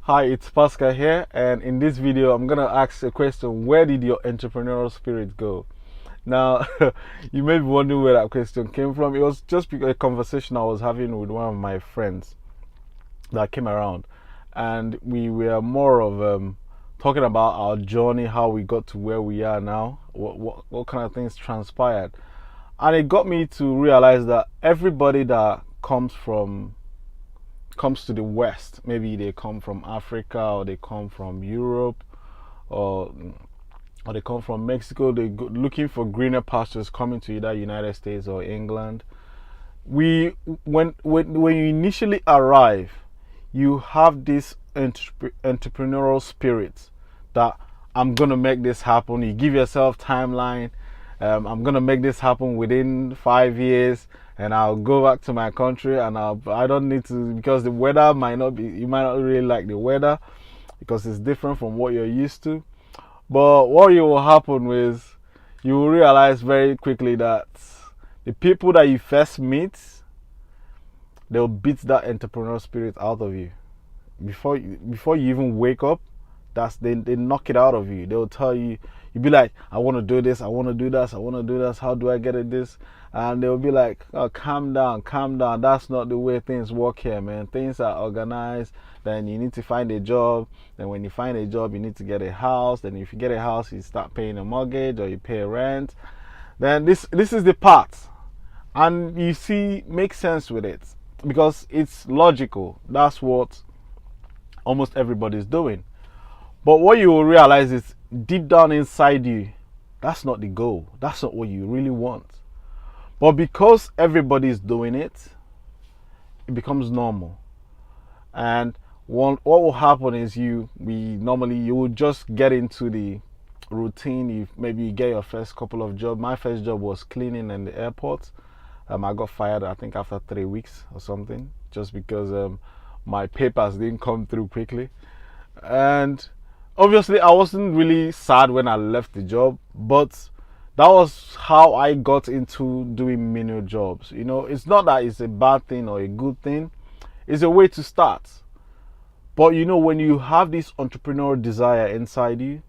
Hi, it's Paschal here, and in this video I'm gonna ask a question: where did your entrepreneurial spirit go? Now, you may be wondering where that question came from. It was just a conversation I was having with one of my friends that came around, and we were more of talking about our journey, how we got to where we are now, what kind of things transpired, and it got me to realize that everybody that comes to the West. Maybe they come from Africa, or they come from Europe, or they come from Mexico. They go looking for greener pastures, coming to either United States or England. We when you initially arrive, you have this entrepreneurial spirit that I'm gonna make this happen. You give yourself timeline. I'm gonna make this happen within 5 years, and I'll go back to my country, and I don't need to, because the weather might not be, you might not really like the weather because it's different from what you're used to. But what will happen is you will realize very quickly that the people that you first meet, they'll beat that entrepreneurial spirit out of you before you even wake up. They knock it out of you. They'll tell you, you'll be like, I want to do this, I want to do this, I want to do this, how do I get at this? And they'll be like, oh, calm down, that's not the way things work here, man. Things are organized. Then you need to find a job. Then when you find a job, you need to get a house. Then if you get a house, you start paying a mortgage or you pay rent. Then this is the part, and you see, make sense with it because it's logical. That's what almost everybody's doing. But what you will realize is, deep down inside you, that's not the goal. That's not what you really want. But because everybody is doing it, it becomes normal. And what will happen is you will just get into the routine. Maybe you get your first couple of jobs. My first job was cleaning in the airport. I got fired, I think, after 3 weeks or something, just because my papers didn't come through quickly. And obviously, I wasn't really sad when I left the job, but that was how I got into doing menial jobs. You know, it's not that it's a bad thing or a good thing. It's a way to start. But you know, when you have this entrepreneurial desire inside you,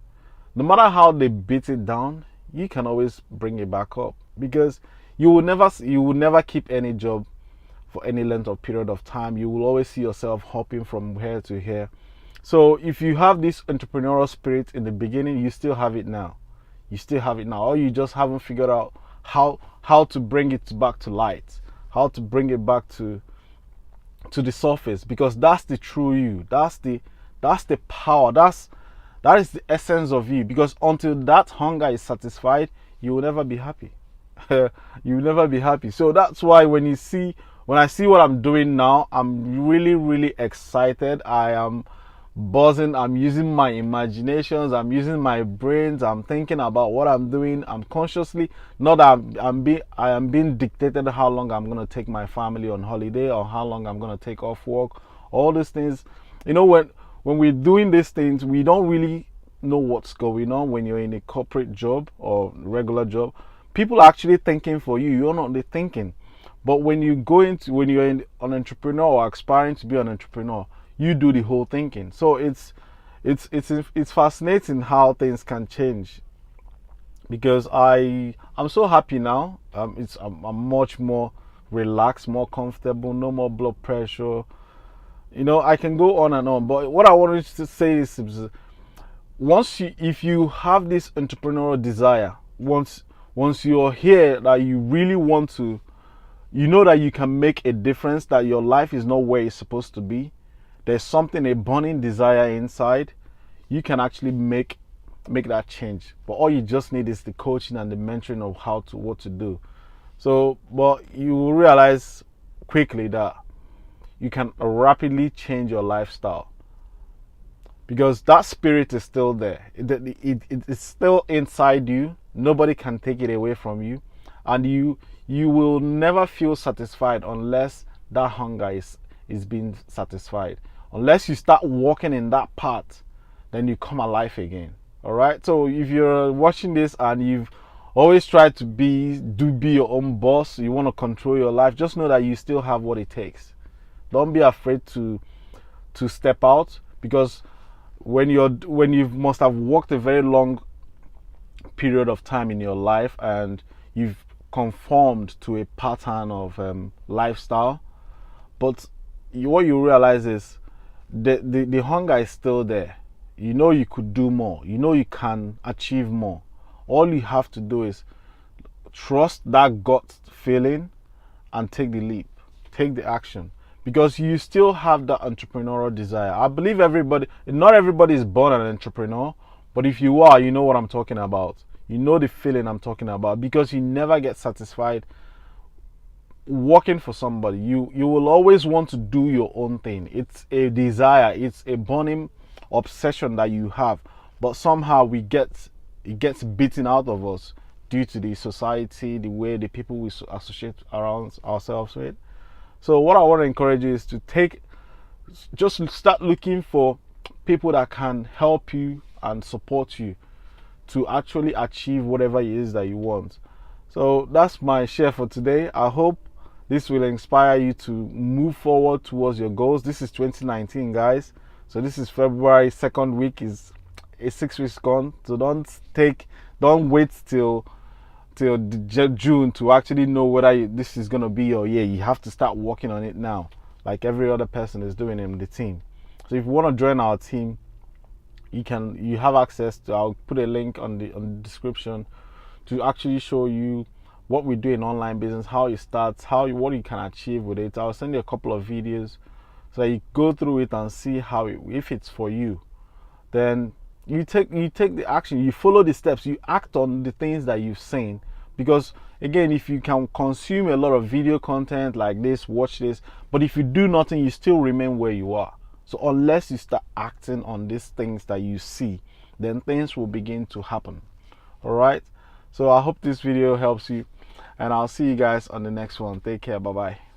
no matter how they beat it down, you can always bring it back up, because you will never keep any job for any length of period of time. You will always see yourself hopping from here to here. So if you have this entrepreneurial spirit in the beginning, you still have it now. Or you just haven't figured out how to bring it back to light, how to bring it back to the surface, because that's the true you. That's the power. That is the essence of you. Because until that hunger is satisfied, you will never be happy. You will never be happy. So that's why when I see what I'm doing now, I'm really, really excited. I am buzzing. I'm using my imaginations, I'm using my brains, I'm thinking about what I'm doing. I'm consciously, not that I am being dictated how long I'm going to take my family on holiday, or how long I'm going to take off work. All these things, you know, when we're doing these things, we don't really know what's going on. When you're in a corporate job or regular job, people are actually thinking for you. You're not thinking. But when you're an entrepreneur or aspiring to be an entrepreneur, you do the whole thinking. So it's fascinating how things can change, because I'm so happy now. I'm much more relaxed, more comfortable, no more blood pressure. You know, I can go on and on. But what I wanted to say is, if you have this entrepreneurial desire, once you're here, that you really want to, you know that you can make a difference, that your life is not where it's supposed to be. There's a burning desire inside. You can actually make that change. But all you just need is the coaching and the mentoring of what to do. So, but you will realize quickly that you can rapidly change your lifestyle, because that spirit is still there. It's still inside you. Nobody can take it away from you, and you will never feel satisfied unless that hunger is being satisfied. Unless you start walking in that path, then you come alive again. All right. So if you're watching this and you've always tried to be your own boss, you want to control your life, just know that you still have what it takes. Don't be afraid to step out. because when you must have worked a very long period of time in your life and you've conformed to a pattern of lifestyle, but what you realize is the hunger is still there. You know you could do more, you know you can achieve more. All you have to do is trust that gut feeling and take the leap, take the action, because you still have that entrepreneurial desire. I believe not everybody is born an entrepreneur, but if you are, you know what I'm talking about. You know the feeling I'm talking about, because you never get satisfied working for somebody. You will always want to do your own thing. It's a desire, it's a burning obsession that you have, but somehow it gets beaten out of us due to the society, the way the people we associate around ourselves with. So what I want to encourage you is to just start looking for people that can help you and support you to actually achieve whatever it is that you want. So that's my share for today. I hope this will inspire you to move forward towards your goals. This is 2019, guys. So this is February, second week is 6 weeks gone. So don't wait till June to actually know whether this is going to be your year. You have to start working on it now, like every other person is doing in the team. So if you want to join our team, you have access to, I'll put a link on the description to actually show you what we do in online business, how it starts, what you can achieve with it. I'll send you a couple of videos so that you go through it and see if it's for you. Then you take the action, you follow the steps, you act on the things that you've seen. Because again, if you can consume a lot of video content like this, watch this, but if you do nothing, you still remain where you are. So unless you start acting on these things that you see, then things will begin to happen. All right. So I hope this video helps you, and I'll see you guys on the next one. Take care. Bye bye.